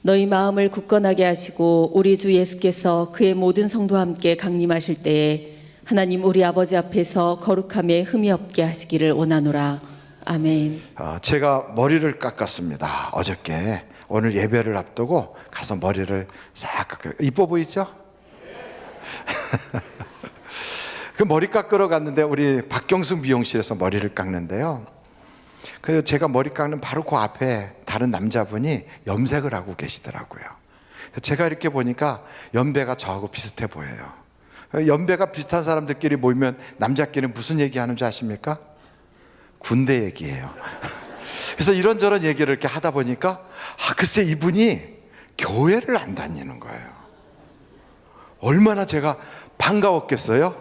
너희 마음을 굳건하게 하시고 우리 주 예수께서 그의 모든 성도와 함께 강림하실 때에 하나님 우리 아버지 앞에서 거룩함에 흠이 없게 하시기를 원하노라. 아멘. 제가 머리를 깎았습니다. 어저께. 오늘 예배를 앞두고 가서 머리를 싹 깎아요. 이뻐 보이죠? 그 머리 깎으러 갔는데 우리 박경숙 미용실에서 머리를 깎는데요. 그래서 제가 머리 깎는 바로 그 앞에 다른 남자분이 염색을 하고 계시더라고요. 제가 이렇게 보니까 연배가 저하고 비슷해 보여요. 연배가 비슷한 사람들끼리 모이면 남자끼리는 무슨 얘기하는 줄 아십니까? 군대 얘기예요. 그래서 이런저런 얘기를 이렇게 하다 보니까 글쎄 이분이 교회를 안 다니는 거예요. 얼마나 제가 반가웠겠어요?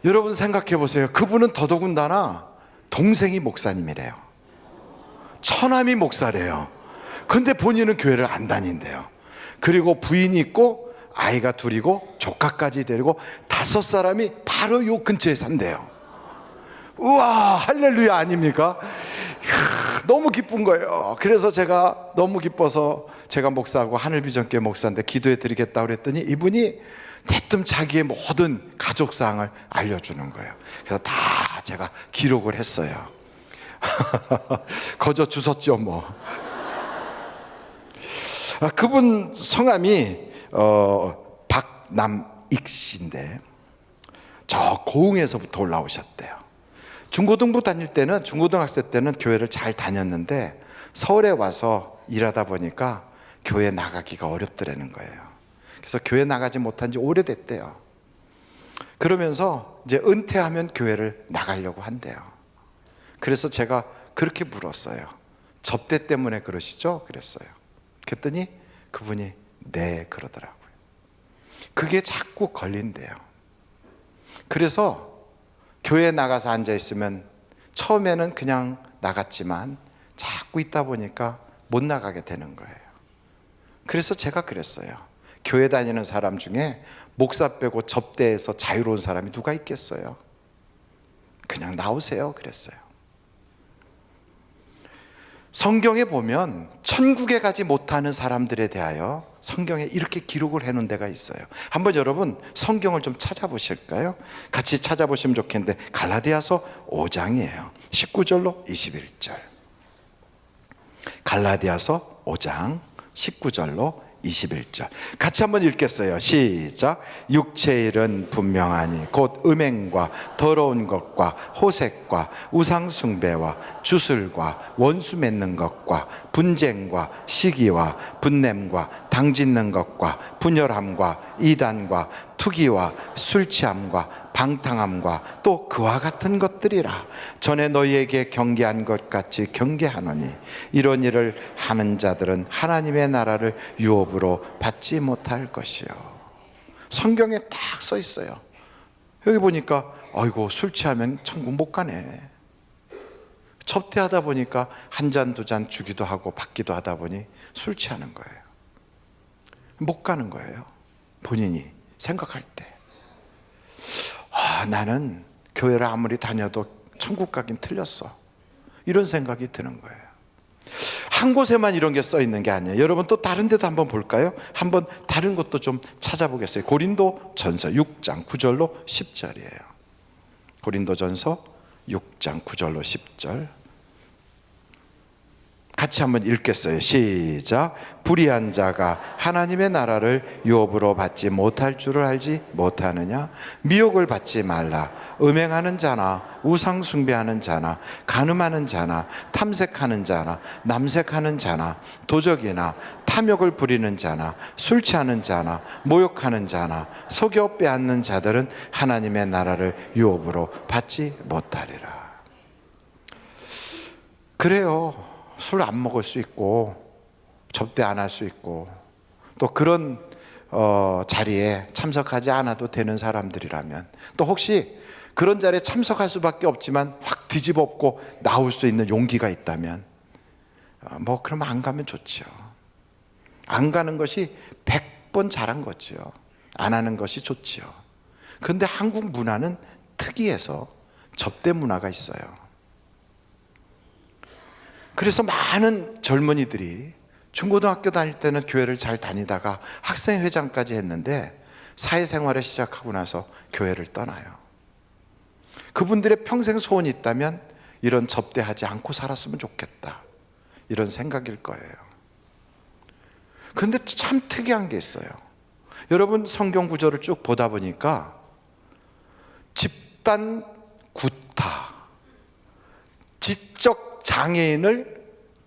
여러분 생각해 보세요. 그분은 더더군다나 동생이 목사님이래요. 처남이 목사래요. 근데 본인은 교회를 안 다닌대요. 그리고 부인이 있고 아이가 둘이고 조카까지 데리고 5사람이 바로 요 근처에 산대요. 우와, 할렐루야 아닙니까? 이야, 너무 기쁜 거예요. 그래서 제가 너무 기뻐서 제가 목사하고 하늘비전교회 목사인데 기도해 드리겠다고 그랬더니 이분이 대뜸 자기의 모든 가족사항을 알려주는 거예요. 그래서 다 제가 기록을 했어요. 거저 주웠죠 뭐. 그분 성함이 박남익 씨인데 저 고흥에서부터 올라오셨대요. 중고등학생 때는 교회를 잘 다녔는데 서울에 와서 일하다 보니까 교회 나가기가 어렵더라는 거예요. 그래서 교회 나가지 못한 지 오래됐대요. 그러면서 이제 은퇴하면 교회를 나가려고 한대요. 그래서 제가 그렇게 물었어요. 접대 때문에 그러시죠? 그랬어요. 그랬더니 그분이 네 그러더라고요. 그게 자꾸 걸린대요. 그래서 교회에 나가서 앉아 있으면 처음에는 그냥 나갔지만 자꾸 있다 보니까 못 나가게 되는 거예요. 그래서 제가 그랬어요. 교회 다니는 사람 중에 목사 빼고 접대에서 자유로운 사람이 누가 있겠어요? 그냥 나오세요 그랬어요. 성경에 보면 천국에 가지 못하는 사람들에 대하여 성경에 이렇게 기록을 해놓은 데가 있어요. 한번 여러분 성경을 좀 찾아보실까요? 같이 찾아보시면 좋겠는데 갈라디아서 5장이에요 19절로 21절. 갈라디아서 5장 19절로 21절 같이 한번 읽겠어요. 시작. 육체의 일은 분명하니 곧 음행과 더러운 것과 호색과 우상숭배와 주술과 원수 맺는 것과 분쟁과 시기와 분냄과 당짓는 것과 분열함과 이단과 투기와 술취함과 방탕함과 또 그와 같은 것들이라. 전에 너희에게 경계한 것 같이 경계하노니 이런 일을 하는 자들은 하나님의 나라를 유업으로 받지 못할 것이요. 성경에 딱 써 있어요. 여기 보니까 아이고 술 취하면 천국 못 가네. 접대하다 보니까 한 잔 두 잔 주기도 하고 받기도 하다 보니 술 취하는 거예요. 못 가는 거예요. 본인이 생각할 때 나는 교회를 아무리 다녀도 천국 가긴 틀렸어. 이런 생각이 드는 거예요. 한 곳에만 이런 게 써 있는 게 아니에요. 여러분 또 다른 데도 한번 볼까요? 한번 다른 것도 좀 찾아보겠어요. 고린도전서 6장 9절로 10절이에요. 고린도전서 6장 9절로 10절 같이 한번 읽겠어요. 시작. 불의한 자가 하나님의 나라를 유업으로 받지 못할 줄을 알지 못하느냐? 미혹을 받지 말라. 음행하는 자나 우상 숭배하는 자나 간음하는 자나 탐색하는 자나 남색하는 자나 도적이나 탐욕을 부리는 자나 술 취하는 자나 모욕하는 자나 속여 빼앗는 자들은 하나님의 나라를 유업으로 받지 못하리라. 그래요. 술 안 먹을 수 있고 접대 안 할 수 있고 또 그런 자리에 참석하지 않아도 되는 사람들이라면, 또 혹시 그런 자리에 참석할 수밖에 없지만 확 뒤집어엎고 나올 수 있는 용기가 있다면 그러면 안 가면 좋죠. 안 가는 것이 100번 잘한 거죠. 안 하는 것이 좋지요. 그런데 한국 문화는 특이해서 접대 문화가 있어요. 그래서 많은 젊은이들이 중고등학교 다닐 때는 교회를 잘 다니다가 학생회장까지 했는데 사회생활을 시작하고 나서 교회를 떠나요. 그분들의 평생 소원이 있다면 이런 접대하지 않고 살았으면 좋겠다, 이런 생각일 거예요. 그런데 참 특이한 게 있어요. 여러분, 성경 구절을 쭉 보다 보니까 집단 구타, 지적 장애인을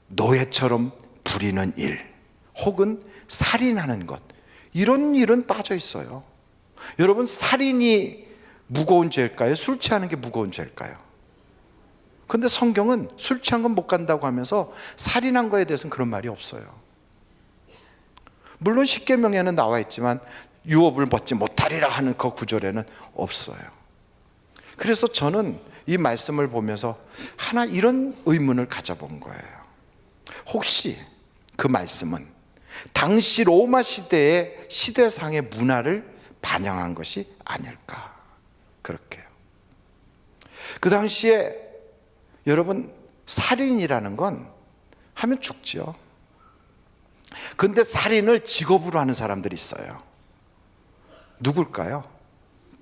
노예처럼 부리는 일, 혹은 살인하는 것, 이런 일은 빠져 있어요. 여러분, 살인이 무거운 죄일까요? 술 취하는 게 무거운 죄일까요? 근데 성경은 술 취한 건 못 간다고 하면서 살인한 거에 대해서는 그런 말이 없어요. 물론 십계명에는 나와 있지만 유업을 벗지 못하리라 하는 그 구절에는 없어요. 그래서 저는 이 말씀을 보면서 하나 이런 의문을 가져본 거예요. 혹시 그 말씀은 당시 로마 시대의 시대상의 문화를 반영한 것이 아닐까, 그렇게요. 그 당시에 여러분, 살인이라는 건 하면 죽지요. 근데 살인을 직업으로 하는 사람들이 있어요. 누굴까요?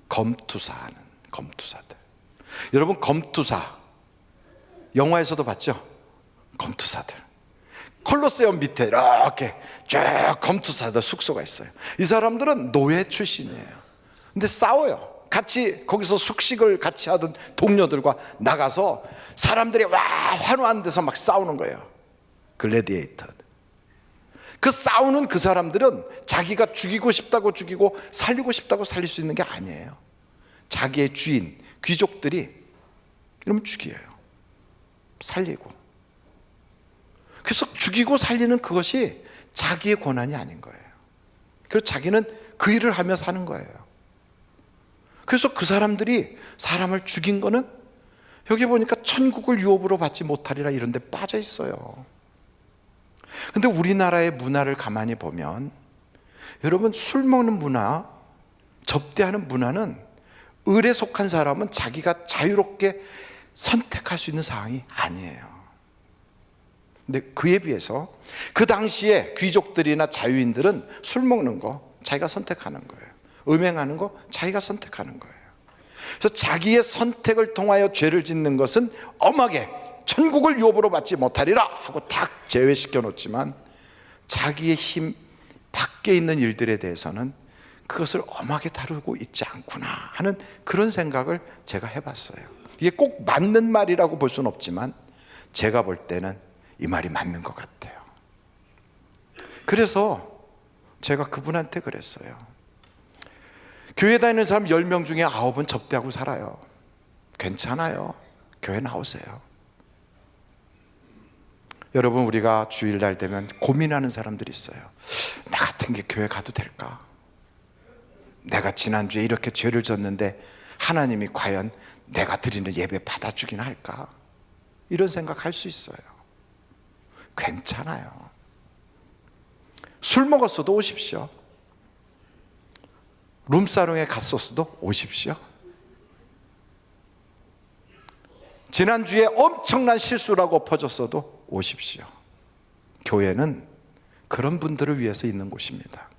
검투사하는 검투사들. 여러분, 검투사 영화에서도 봤죠? 검투사들. 콜로세움 밑에 이렇게 쭉 검투사들 숙소가 있어요. 이 사람들은 노예 출신이에요. 근데 싸워요. 같이 거기서 숙식을 같이 하던 동료들과 나가서 사람들이 와 환호하는 데서 막 싸우는 거예요. 글래디에이터. 그 싸우는 그 사람들은 자기가 죽이고 싶다고 죽이고 살리고 싶다고 살릴 수 있는 게 아니에요. 자기의 주인, 귀족들이 이러면 죽여요. 살리고. 그래서 죽이고 살리는 그것이 자기의 권한이 아닌 거예요. 그래서 자기는 그 일을 하며 사는 거예요. 그래서 그 사람들이 사람을 죽인 거는 여기 보니까 천국을 유업으로 받지 못하리라 이런 데 빠져 있어요. 근데 우리나라의 문화를 가만히 보면 여러분, 술 먹는 문화, 접대하는 문화는 을에 속한 사람은 자기가 자유롭게 선택할 수 있는 상황이 아니에요. 근데 그에 비해서 그 당시에 귀족들이나 자유인들은 술 먹는 거 자기가 선택하는 거예요. 음행하는 거 자기가 선택하는 거예요. 그래서 자기의 선택을 통하여 죄를 짓는 것은 엄하게 천국을 유업으로 받지 못하리라 하고 딱 제외시켜 놓지만 자기의 힘 밖에 있는 일들에 대해서는 그것을 엄하게 다루고 있지 않구나 하는 그런 생각을 제가 해봤어요. 이게 꼭 맞는 말이라고 볼 수는 없지만 제가 볼 때는 이 말이 맞는 것 같아요. 그래서 제가 그분한테 그랬어요. 교회 다니는 사람 10명 중에 9은 접대하고 살아요. 괜찮아요. 교회 나오세요. 여러분, 우리가 주일날 되면 고민하는 사람들이 있어요. 나 같은 게 교회 가도 될까? 내가 지난주에 이렇게 죄를 졌는데 하나님이 과연 내가 드리는 예배 받아주긴 할까? 이런 생각할 수 있어요. 괜찮아요. 술 먹었어도 오십시오. 룸사롱에 갔었어도 오십시오. 지난주에 엄청난 실수라고 퍼졌어도 오십시오. 교회는 그런 분들을 위해서 있는 곳입니다.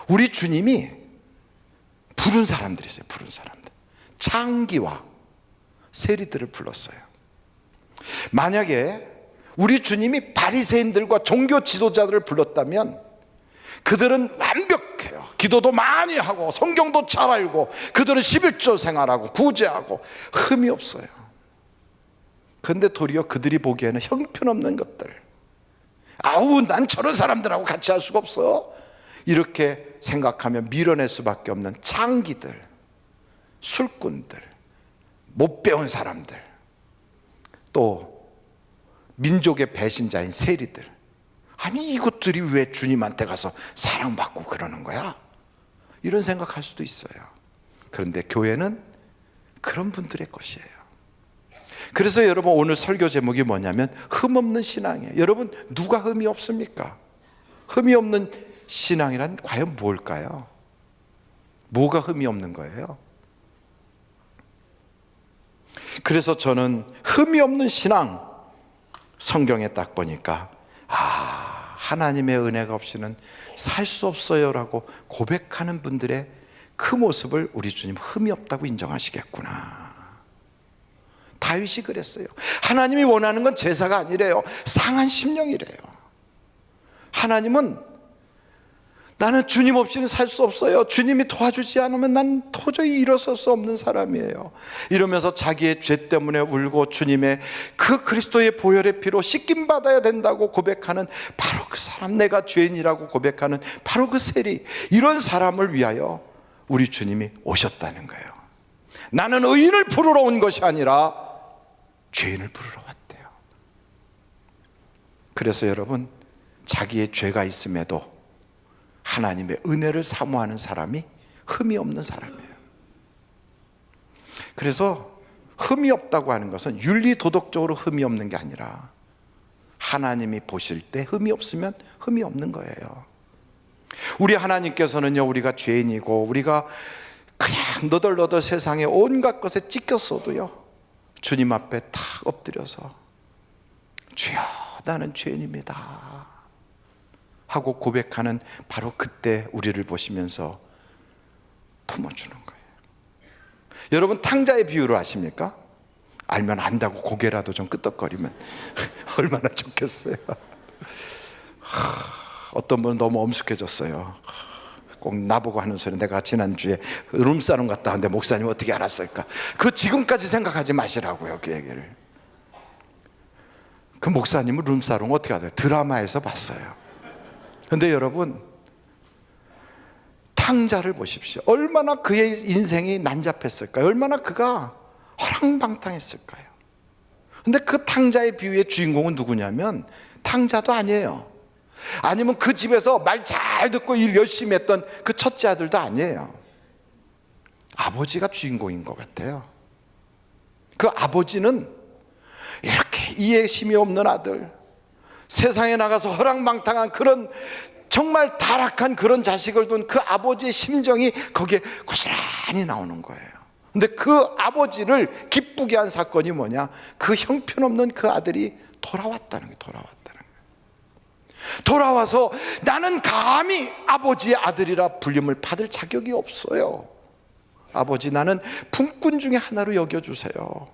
우리 주님이 부른 사람들이 있어요. 부른 사람들. 창기와 세리들을 불렀어요. 만약에 우리 주님이 바리새인들과 종교 지도자들을 불렀다면 그들은 완벽해요. 기도도 많이 하고 성경도 잘 알고 그들은 11조 생활하고 구제하고 흠이 없어요. 그런데 도리어 그들이 보기에는 형편없는 것들, 아우 난 저런 사람들하고 같이 할 수가 없어, 이렇게 생각하며 밀어낼 수밖에 없는 창기들, 술꾼들, 못 배운 사람들, 또 민족의 배신자인 세리들, 아니 이것들이 왜 주님한테 가서 사랑받고 그러는 거야? 이런 생각할 수도 있어요. 그런데 교회는 그런 분들의 것이에요. 그래서 여러분, 오늘 설교 제목이 뭐냐면 흠없는 신앙이에요. 여러분, 누가 흠이 없습니까? 흠이 없는 신앙이란 과연 뭘까요? 뭐가 흠이 없는 거예요? 그래서 저는 흠이 없는 신앙, 성경에 딱 보니까 하나님의 은혜가 없이는 살 수 없어요라고 고백하는 분들의 그 모습을 우리 주님 흠이 없다고 인정하시겠구나. 다윗이 그랬어요. 하나님이 원하는 건 제사가 아니래요. 상한 심령이래요. 하나님은 나는 주님 없이는 살 수 없어요. 주님이 도와주지 않으면 난 도저히 일어설 수 없는 사람이에요. 이러면서 자기의 죄 때문에 울고 주님의 그 그리스도의 보혈의 피로 씻김 받아야 된다고 고백하는 바로 그 사람, 내가 죄인이라고 고백하는 바로 그 세리, 이런 사람을 위하여 우리 주님이 오셨다는 거예요. 나는 의인을 부르러 온 것이 아니라 죄인을 부르러 왔대요. 그래서 여러분, 자기의 죄가 있음에도 하나님의 은혜를 사모하는 사람이 흠이 없는 사람이에요. 그래서 흠이 없다고 하는 것은 윤리 도덕적으로 흠이 없는 게 아니라 하나님이 보실 때 흠이 없으면 흠이 없는 거예요. 우리 하나님께서는요, 우리가 죄인이고 우리가 그냥 너덜너덜 세상에 온갖 것에 찢겼어도요, 주님 앞에 탁 엎드려서 주여 나는 죄인입니다 하고 고백하는 바로 그때 우리를 보시면서 품어주는 거예요. 여러분, 탕자의 비유를 아십니까? 알면 안다고 고개라도 좀 끄덕거리면 얼마나 좋겠어요. 어떤 분은 너무 엄숙해졌어요. 꼭 나보고 하는 소리, 내가 지난주에 룸사롱 갔다 왔는데 목사님 어떻게 알았을까? 그 지금까지 생각하지 마시라고요, 그 얘기를. 그 목사님은 룸사롱 어떻게 알아요? 드라마에서 봤어요. 근데 여러분, 탕자를 보십시오. 얼마나 그의 인생이 난잡했을까요? 얼마나 그가 허랑방탕했을까요? 근데 그 탕자의 비유의 주인공은 누구냐면 탕자도 아니에요. 아니면 그 집에서 말 잘 듣고 일 열심히 했던 그 첫째 아들도 아니에요. 아버지가 주인공인 것 같아요. 그 아버지는 이렇게 이해심이 없는 아들, 세상에 나가서 허랑방탕한 그런 정말 타락한 그런 자식을 둔 그 아버지의 심정이 거기에 고스란히 나오는 거예요. 근데 그 아버지를 기쁘게 한 사건이 뭐냐? 그 형편없는 그 아들이 돌아왔다는 거예요. 돌아와서 나는 감히 아버지의 아들이라 불림을 받을 자격이 없어요. 아버지, 나는 품꾼 중에 하나로 여겨주세요.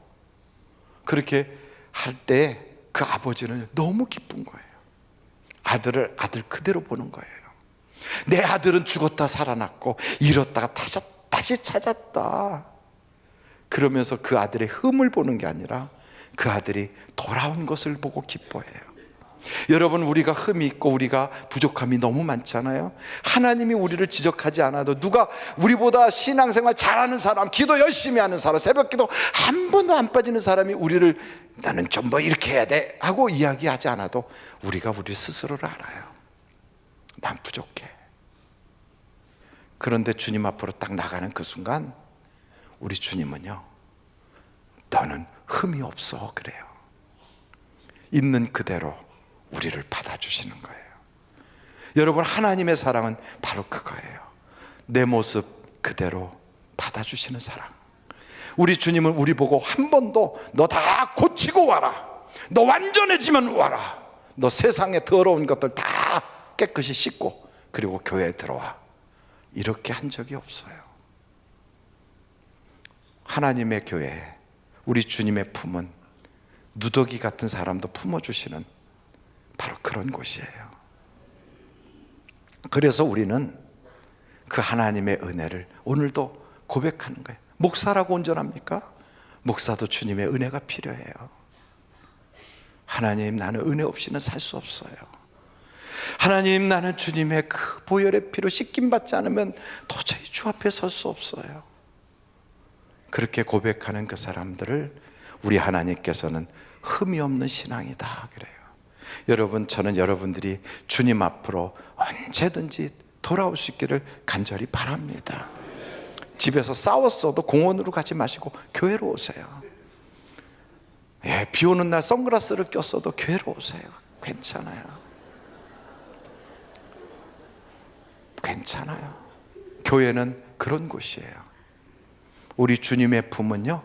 그렇게 할 때 그 아버지는 너무 기쁜 거예요. 아들을 아들 그대로 보는 거예요. 내 아들은 죽었다 살아났고 잃었다가 다시 찾았다. 그러면서 그 아들의 흠을 보는 게 아니라 그 아들이 돌아온 것을 보고 기뻐해요. 여러분, 우리가 흠이 있고 우리가 부족함이 너무 많잖아요. 하나님이 우리를 지적하지 않아도 누가 우리보다 신앙생활 잘하는 사람, 기도 열심히 하는 사람, 새벽기도 한 번도 안 빠지는 사람이 우리를 나는 좀 뭐 이렇게 해야 돼 하고 이야기하지 않아도 우리가 우리 스스로를 알아요. 난 부족해. 그런데 주님 앞으로 딱 나가는 그 순간 우리 주님은요, 너는 흠이 없어 그래요. 있는 그대로 우리를 받아주시는 거예요. 여러분, 하나님의 사랑은 바로 그거예요. 내 모습 그대로 받아주시는 사랑. 우리 주님은 우리 보고 한 번도 너 다 고치고 와라, 너 완전해지면 와라, 너 세상에 더러운 것들 다 깨끗이 씻고 그리고 교회에 들어와, 이렇게 한 적이 없어요. 하나님의 교회, 우리 주님의 품은 누더기 같은 사람도 품어주시는 바로 그런 곳이에요. 그래서 우리는 그 하나님의 은혜를 오늘도 고백하는 거예요. 목사라고 온전합니까? 목사도 주님의 은혜가 필요해요. 하나님, 나는 은혜 없이는 살 수 없어요. 하나님, 나는 주님의 그 보혈의 피로 씻김 받지 않으면 도저히 주 앞에 설 수 없어요. 그렇게 고백하는 그 사람들을 우리 하나님께서는 흠이 없는 신앙이다 그래요. 여러분, 저는 여러분들이 주님 앞으로 언제든지 돌아올 수 있기를 간절히 바랍니다. 집에서 싸웠어도 공원으로 가지 마시고 교회로 오세요. 비 오는 날 선글라스를 꼈어도 교회로 오세요. 괜찮아요. 괜찮아요. 교회는 그런 곳이에요. 우리 주님의 품은요,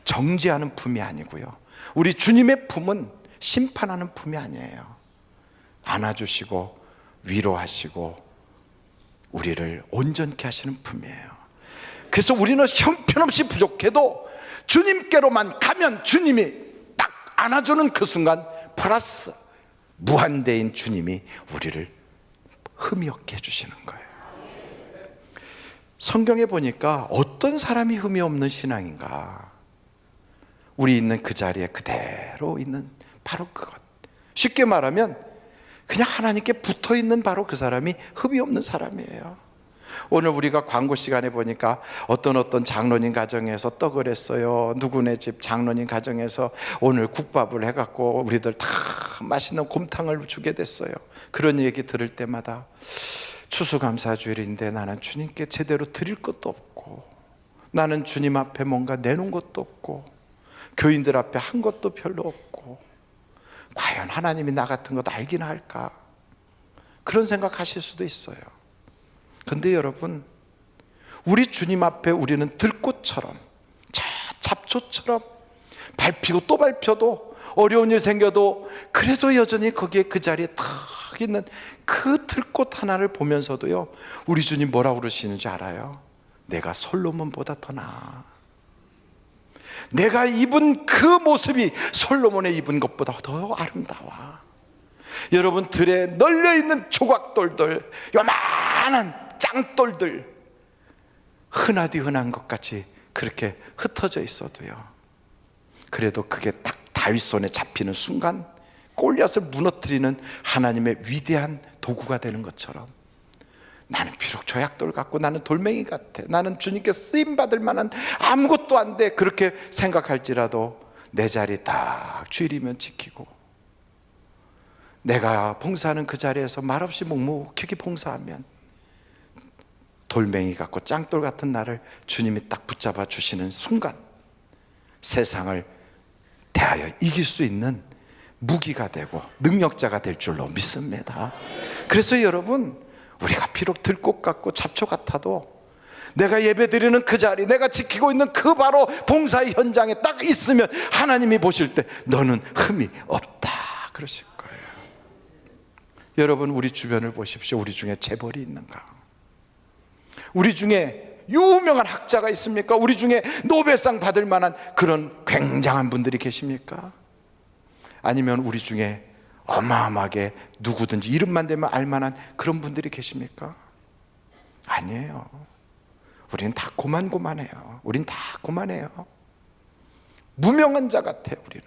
정죄하는 품이 아니고요, 우리 주님의 품은 심판하는 품이 아니에요. 안아주시고 위로하시고 우리를 온전케 하시는 품이에요. 그래서 우리는 형편없이 부족해도 주님께로만 가면 주님이 딱 안아주는 그 순간 플러스 무한대인 주님이 우리를 흠이 없게 해주시는 거예요. 성경에 보니까 어떤 사람이 흠이 없는 신앙인가? 우리 있는 그 자리에 그대로 있는 바로 그것. 쉽게 말하면 그냥 하나님께 붙어있는 바로 그 사람이 흠이 없는 사람이에요. 오늘 우리가 광고 시간에 보니까 어떤 장로님 가정에서 떡을 했어요. 누구네 집 장로님 가정에서 오늘 국밥을 해갖고 우리들 다 맛있는 곰탕을 주게 됐어요. 그런 얘기 들을 때마다 추수감사주일인데 나는 주님께 제대로 드릴 것도 없고, 나는 주님 앞에 뭔가 내놓은 것도 없고, 교인들 앞에 한 것도 별로 없고, 과연 하나님이 나 같은 것 알긴 할까? 그런 생각하실 수도 있어요. 근데 여러분, 우리 주님 앞에 우리는 들꽃처럼, 잡초처럼 밟히고 또 밟혀도, 어려운 일 생겨도 그래도 여전히 거기에 그 자리에 탁 있는 그 들꽃 하나를 보면서도요, 우리 주님 뭐라고 그러시는지 알아요? 내가 솔로몬보다 더 나아. 내가 입은 그 모습이 솔로몬의 입은 것보다 더 아름다워. 여러분, 들에 널려있는 조각돌들, 요만한 짱돌들, 흔하디 흔한 것 같이 그렇게 흩어져 있어도요, 그래도 그게 딱 다윗 손에 잡히는 순간 골리앗을 무너뜨리는 하나님의 위대한 도구가 되는 것처럼, 나는 비록 조약돌 같고 나는 돌멩이 같아, 나는 주님께 쓰임받을 만한 아무것도 안 돼, 그렇게 생각할지라도 내 자리 딱 주일이면 지키고, 내가 봉사하는 그 자리에서 말없이 묵묵히 봉사하면 돌멩이 같고 짱돌 같은 나를 주님이 딱 붙잡아 주시는 순간 세상을 대하여 이길 수 있는 무기가 되고 능력자가 될 줄로 믿습니다. 그래서 여러분, 우리가 비록 들꽃 같고 잡초 같아도 내가 예배드리는 그 자리, 내가 지키고 있는 그 바로 봉사의 현장에 딱 있으면 하나님이 보실 때 너는 흠이 없다 그러실 거예요. 여러분, 우리 주변을 보십시오. 우리 중에 재벌이 있는가? 우리 중에 유명한 학자가 있습니까? 우리 중에 노벨상 받을 만한 그런 굉장한 분들이 계십니까? 아니면 우리 중에 어마어마하게 누구든지 이름만 대면 알만한 그런 분들이 계십니까? 아니에요. 우리는 다 고만고만해요. 우린 다 고만해요. 무명한 자 같아요, 우리는.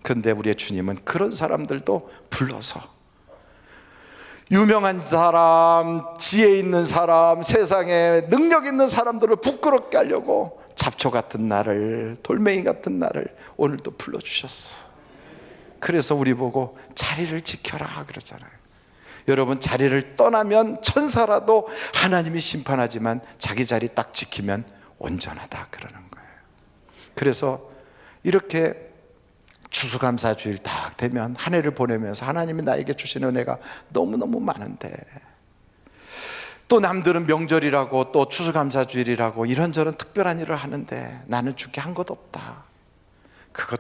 그런데 우리의 주님은 그런 사람들도 불러서 유명한 사람, 지혜 있는 사람, 세상에 능력 있는 사람들을 부끄럽게 하려고 잡초 같은 나를, 돌멩이 같은 나를 오늘도 불러주셨어. 그래서 우리 보고 자리를 지켜라 그러잖아요. 여러분, 자리를 떠나면 천사라도 하나님이 심판하지만 자기 자리 딱 지키면 온전하다 그러는 거예요. 그래서 이렇게 추수감사주일 딱 되면 한 해를 보내면서 하나님이 나에게 주신 은혜가 너무너무 많은데, 또 남들은 명절이라고 또 추수감사주일이라고 이런저런 특별한 일을 하는데 나는 주께 한 것 없다. 그거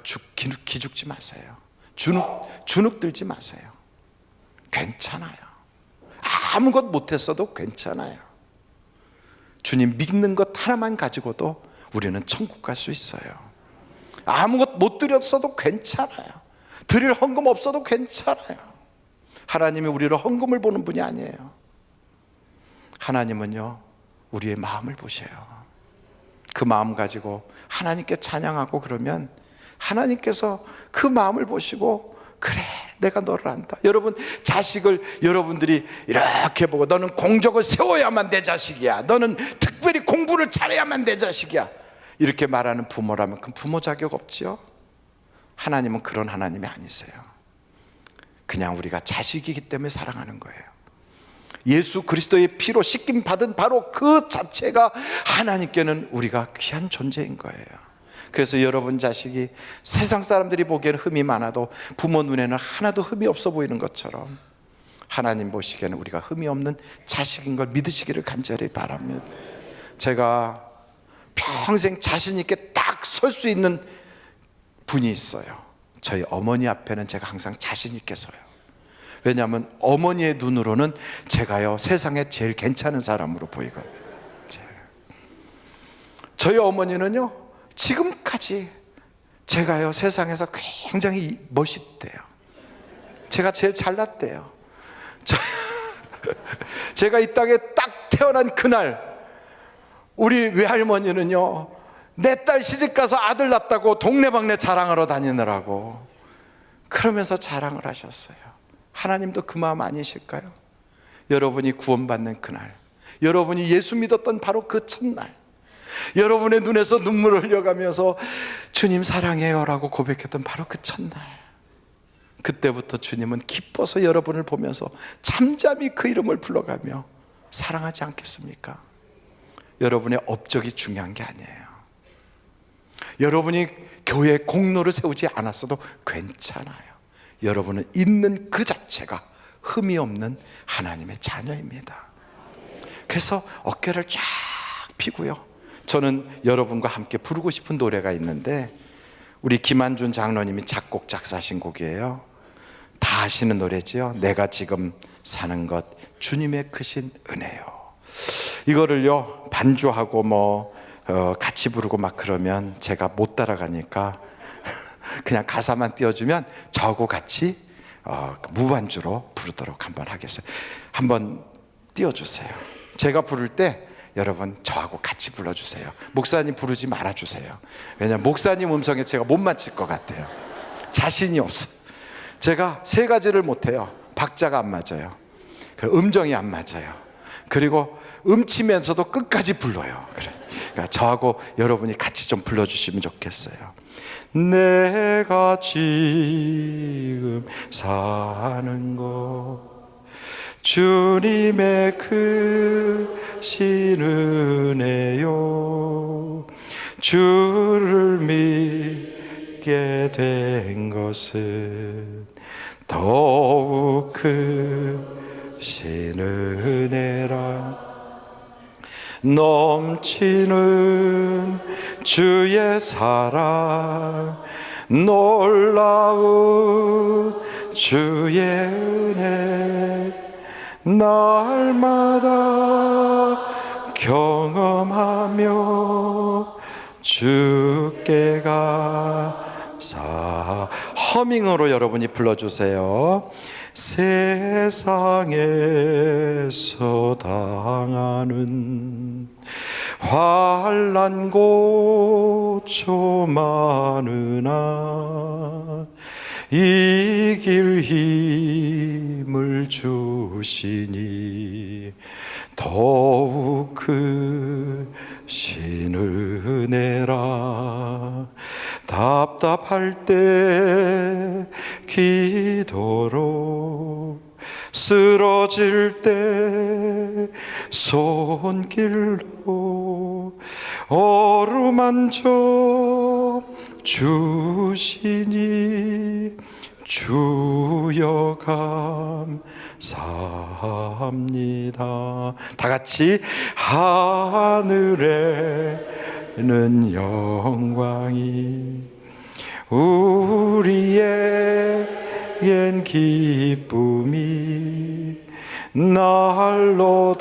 기죽지 마세요. 주눅 들지 마세요. 괜찮아요. 아무것 못했어도 괜찮아요. 주님 믿는 것 하나만 가지고도 우리는 천국 갈 수 있어요. 아무것 못 드렸어도 괜찮아요. 드릴 헌금 없어도 괜찮아요. 하나님이 우리를 헌금을 보는 분이 아니에요. 하나님은요, 우리의 마음을 보셔요. 그 마음 가지고 하나님께 찬양하고 그러면 하나님께서 그 마음을 보시고, 그래 내가 너를 안다. 여러분, 자식을 여러분들이 이렇게 보고 너는 공적을 세워야만 내 자식이야, 너는 특별히 공부를 잘해야만 내 자식이야, 이렇게 말하는 부모라면 그 부모 자격 없지요? 하나님은 그런 하나님이 아니세요. 그냥 우리가 자식이기 때문에 사랑하는 거예요. 예수 그리스도의 피로 씻김 받은 바로 그 자체가 하나님께는 우리가 귀한 존재인 거예요. 그래서 여러분 자식이 세상 사람들이 보기에는 흠이 많아도 부모 눈에는 하나도 흠이 없어 보이는 것처럼 하나님 보시기에는 우리가 흠이 없는 자식인 걸 믿으시기를 간절히 바랍니다. 제가 평생 자신 있게 딱 설 수 있는 분이 있어요. 저희 어머니 앞에는 제가 항상 자신 있게 서요. 왜냐하면 어머니의 눈으로는 제가요 세상에 제일 괜찮은 사람으로 보이거든요. 저희 어머니는요 지금까지 제가요 세상에서 굉장히 멋있대요. 제가 제일 잘났대요. 제가 이 땅에 딱 태어난 그날 우리 외할머니는요 내 딸 시집가서 아들 낳았다고 동네방네 자랑하러 다니느라고 그러면서 자랑을 하셨어요. 하나님도 그 마음 아니실까요? 여러분이 구원받는 그날, 여러분이 예수 믿었던 바로 그 첫날, 여러분의 눈에서 눈물을 흘려가면서 주님 사랑해요 라고 고백했던 바로 그 첫날, 그때부터 주님은 기뻐서 여러분을 보면서 잠잠히 그 이름을 불러가며 사랑하지 않겠습니까? 여러분의 업적이 중요한 게 아니에요. 여러분이 교회에 공로를 세우지 않았어도 괜찮아요. 여러분은 있는 그 자체가 흠이 없는 하나님의 자녀입니다. 그래서 어깨를 쫙 펴고요, 저는 여러분과 함께 부르고 싶은 노래가 있는데 우리 김한준 장로님이 작곡 작사하신 곡이에요. 다 아시는 노래지요. 내가 지금 사는 것 주님의 크신 은혜요. 이거를요 반주하고 같이 부르고 막 그러면 제가 못 따라가니까 그냥 가사만 띄워주면 저하고 같이 무반주로 부르도록 한번 하겠어요. 한번 띄워주세요. 제가 부를 때 여러분 저하고 같이 불러주세요. 목사님 부르지 말아주세요. 왜냐하면 목사님 음성에 제가 못 맞힐 것 같아요. 자신이 없어요. 제가 세 가지를 못해요. 박자가 안 맞아요. 음정이 안 맞아요. 그리고 음치면서도 끝까지 불러요. 그러니까 저하고 여러분이 같이 좀 불러주시면 좋겠어요. 내가 지금 사는 것 주님의 크신 은혜요. 주를 믿게 된 것은 더욱 크신 은혜라. 넘치는 주의 사랑, 놀라운 주의 은혜, 날마다 경험하며 주께 감사. 허밍으로 여러분이 불러주세요. 세상에서 당하는 환난 고초 많으나 이길 힘을 주시니 더욱 크신 은혜라. 답답할 때 기도로, 쓰러질 때 손길로 어루만져 주시니 주여 감사합니다. 다 같이 하늘에는 영광이 우리에겐 기쁨이 날로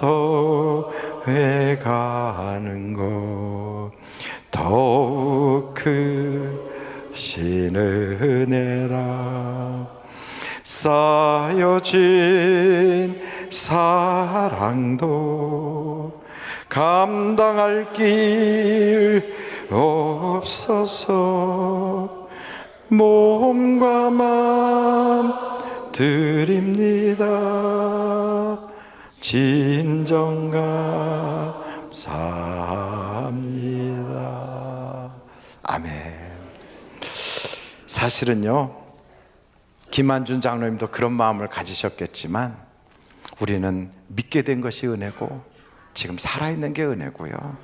더해가는 것 더욱 크신 은혜라. 쌓여진 사랑도 감당할 길 없어서 몸과 마음 드립니다. 진정 감사합니다. 아멘. 사실은요, 김한준 장로님도 그런 마음을 가지셨겠지만 우리는 믿게 된 것이 은혜고 지금 살아있는 게 은혜고요,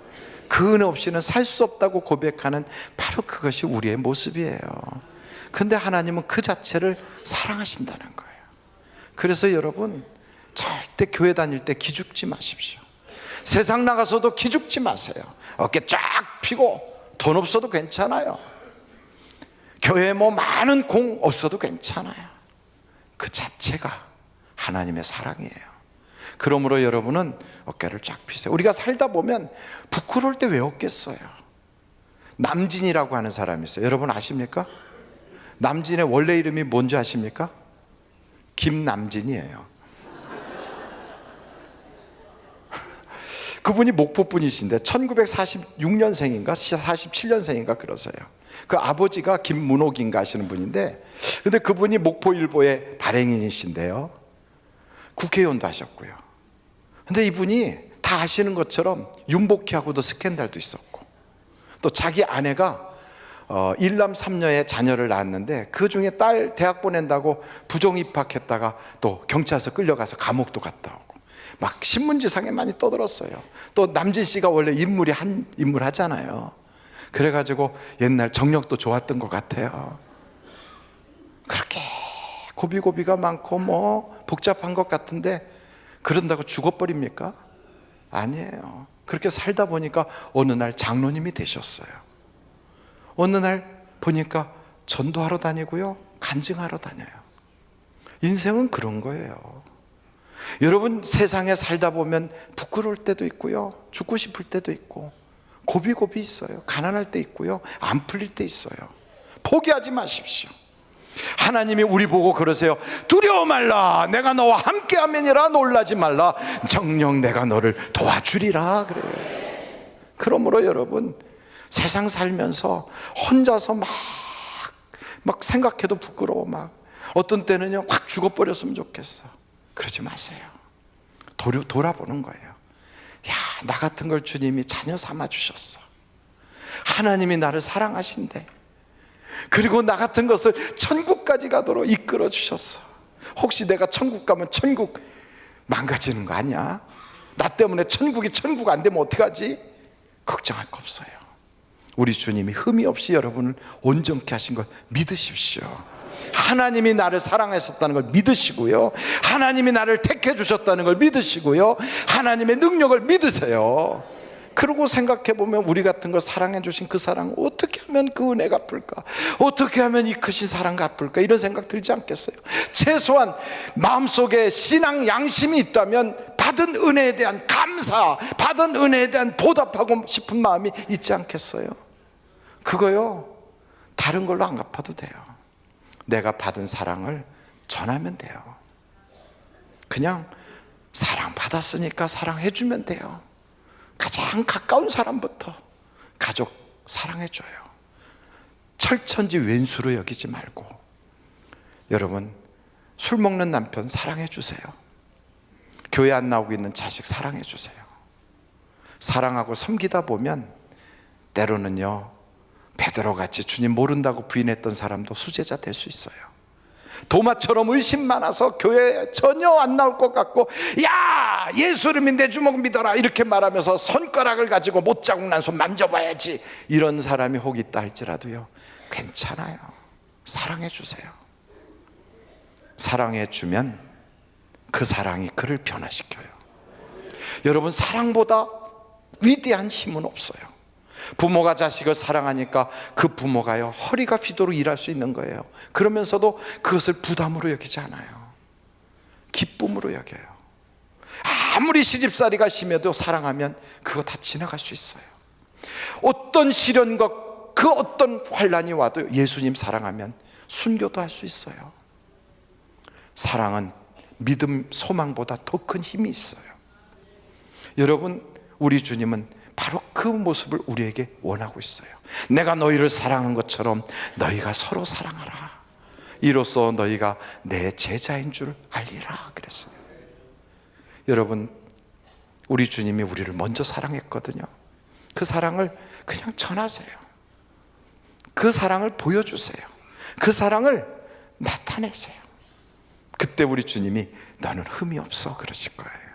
그 은혜 없이는 살 수 없다고 고백하는 바로 그것이 우리의 모습이에요. 근데 하나님은 그 자체를 사랑하신다는 거예요. 그래서 여러분 절대 교회 다닐 때 기죽지 마십시오. 세상 나가서도 기죽지 마세요. 어깨 쫙 펴고 돈 없어도 괜찮아요. 교회에 많은 공 없어도 괜찮아요. 그 자체가 하나님의 사랑이에요. 그러므로 여러분은 어깨를 쫙 펴세요. 우리가 살다 보면 부끄러울 때 왜 없겠어요? 남진이라고 하는 사람이 있어요. 여러분 아십니까? 남진의 원래 이름이 뭔지 아십니까? 김남진이에요. 그분이 목포 분이신데 1946년생인가 47년생인가 그러세요. 그 아버지가 김문옥인가 하시는 분인데, 근데 그분이 목포일보의 발행인이신데요, 국회의원도 하셨고요. 근데 이분이 다 아시는 것처럼 윤복희하고도 스캔들도 있었고, 또 자기 아내가 일남 삼녀의 자녀를 낳았는데 그 중에 딸 대학 보낸다고 부정 입학했다가 또 경찰서 끌려가서 감옥도 갔다 오고 막 신문지상에 많이 떠들었어요. 또 남진 씨가 원래 인물이 한 인물 하잖아요. 그래가지고 옛날 정력도 좋았던 것 같아요. 그렇게 고비고비가 많고 뭐 복잡한 것 같은데 그런다고 죽어버립니까? 아니에요. 그렇게 살다 보니까 어느 날 장로님이 되셨어요. 어느 날 보니까 전도하러 다니고요, 간증하러 다녀요. 인생은 그런 거예요. 여러분, 세상에 살다 보면 부끄러울 때도 있고요, 죽고 싶을 때도 있고, 고비고비 있어요. 가난할 때 있고요, 안 풀릴 때 있어요. 포기하지 마십시오. 하나님이 우리 보고 그러세요. 두려워 말라, 내가 너와 함께하면이라. 놀라지 말라, 정녕 내가 너를 도와주리라 그래요. 그러므로 여러분, 세상 살면서 혼자서 막 생각해도 부끄러워, 막 어떤 때는요 확 죽어버렸으면 좋겠어. 그러지 마세요. 돌아보는 거예요. 야, 나 같은 걸 주님이 자녀 삼아 주셨어. 하나님이 나를 사랑하신대. 그리고 나 같은 것을 천국까지 가도록 이끌어 주셨어. 혹시 내가 천국 가면 천국 망가지는 거 아니야? 나 때문에 천국이 천국 안 되면 어떡하지? 걱정할 거 없어요. 우리 주님이 흠이 없이 여러분을 온전케 하신 걸 믿으십시오. 하나님이 나를 사랑하셨다는 걸 믿으시고요, 하나님이 나를 택해 주셨다는 걸 믿으시고요, 하나님의 능력을 믿으세요. 그러고 생각해 보면 우리 같은 걸 사랑해 주신 그 사랑, 어떻게 하면 그 은혜가 갚을까? 어떻게 하면 이 크신 사랑 갚을까? 이런 생각 들지 않겠어요? 최소한 마음속에 신앙 양심이 있다면 받은 은혜에 대한 감사, 받은 은혜에 대한 보답하고 싶은 마음이 있지 않겠어요? 그거요, 다른 걸로 안 갚아도 돼요. 내가 받은 사랑을 전하면 돼요. 그냥 사랑 받았으니까 사랑해 주면 돼요. 가장 가까운 사람부터 가족 사랑해 줘요. 철천지 왼수로 여기지 말고, 여러분, 술 먹는 남편 사랑해 주세요. 교회 안 나오고 있는 자식 사랑해 주세요. 사랑하고 섬기다 보면 때로는요, 베드로같이 주님 모른다고 부인했던 사람도 수제자 될 수 있어요. 도마처럼 의심 많아서 교회에 전혀 안 나올 것 같고, 야, 예수 이름이 내 주먹 믿어라 이렇게 말하면서 손가락을 가지고 못자국 난 손 만져봐야지, 이런 사람이 혹 있다 할지라도요, 괜찮아요. 사랑해 주세요. 사랑해 주면 그 사랑이 그를 변화시켜요. 여러분, 사랑보다 위대한 힘은 없어요. 부모가 자식을 사랑하니까 그 부모가요, 허리가 휘도록 일할 수 있는 거예요. 그러면서도 그것을 부담으로 여기지 않아요. 기쁨으로 여겨요. 아무리 시집살이가 심해도 사랑하면 그거 다 지나갈 수 있어요. 어떤 시련과 그 어떤 환난이 와도 예수님 사랑하면 순교도 할 수 있어요. 사랑은 믿음, 소망보다 더 큰 힘이 있어요. 여러분, 우리 주님은 바로 그 모습을 우리에게 원하고 있어요. 내가 너희를 사랑한 것처럼 너희가 서로 사랑하라. 이로써 너희가 내 제자인 줄 알리라 그랬어요. 여러분, 우리 주님이 우리를 먼저 사랑했거든요. 그 사랑을 그냥 전하세요. 그 사랑을 보여주세요. 그 사랑을 나타내세요. 그때 우리 주님이 너는 흠이 없어 그러실 거예요.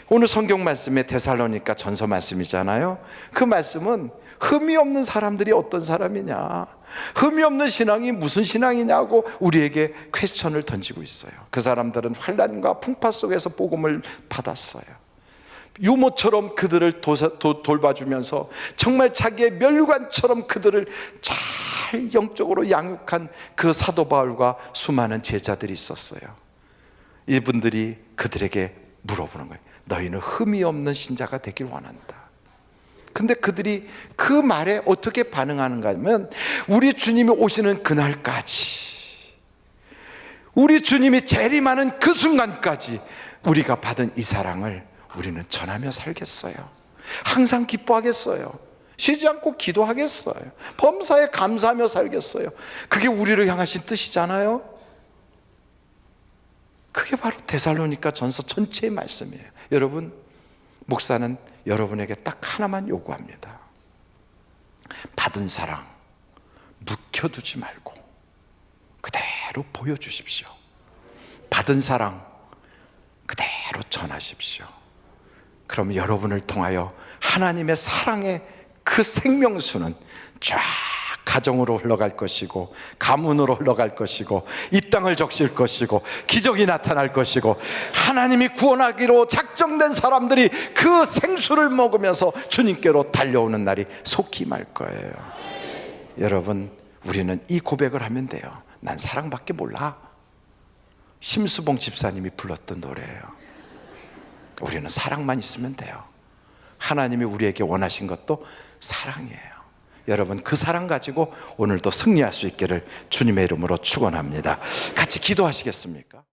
오늘 성경 말씀에 데살로니가 전서 말씀이잖아요. 그 말씀은 흠이 없는 사람들이 어떤 사람이냐, 흠이 없는 신앙이 무슨 신앙이냐고 우리에게 퀘스천을 던지고 있어요. 그 사람들은 환난과 풍파 속에서 복음을 받았어요. 유모처럼 그들을 돌봐주면서 정말 자기의 멸관처럼 그들을 잘 영적으로 양육한 그 사도 바울과 수많은 제자들이 있었어요. 이분들이 그들에게 물어보는 거예요. 너희는 흠이 없는 신자가 되길 원한다. 근데 그들이 그 말에 어떻게 반응하는가 하면, 우리 주님이 오시는 그날까지, 우리 주님이 재림하는 그 순간까지 우리가 받은 이 사랑을 우리는 전하며 살겠어요. 항상 기뻐하겠어요. 쉬지 않고 기도하겠어요. 범사에 감사하며 살겠어요. 그게 우리를 향하신 뜻이잖아요. 그게 바로 데살로니가 전서 전체의 말씀이에요. 여러분, 목사는 여러분에게 딱 하나만 요구합니다. 받은 사랑 묵혀두지 말고 그대로 보여주십시오. 받은 사랑 그대로 전하십시오. 그럼 여러분을 통하여 하나님의 사랑의 그 생명수는 쫙 가정으로 흘러갈 것이고, 가문으로 흘러갈 것이고, 이 땅을 적실 것이고, 기적이 나타날 것이고, 하나님이 구원하기로 작정된 사람들이 그 생수를 먹으면서 주님께로 달려오는 날이 속히 말 거예요. 여러분, 우리는 이 고백을 하면 돼요. 난 사랑밖에 몰라. 심수봉 집사님이 불렀던 노래예요. 우리는 사랑만 있으면 돼요. 하나님이 우리에게 원하신 것도 사랑이에요. 여러분, 그 사랑 가지고 오늘도 승리할 수 있기를 주님의 이름으로 축원합니다. 같이 기도하시겠습니까?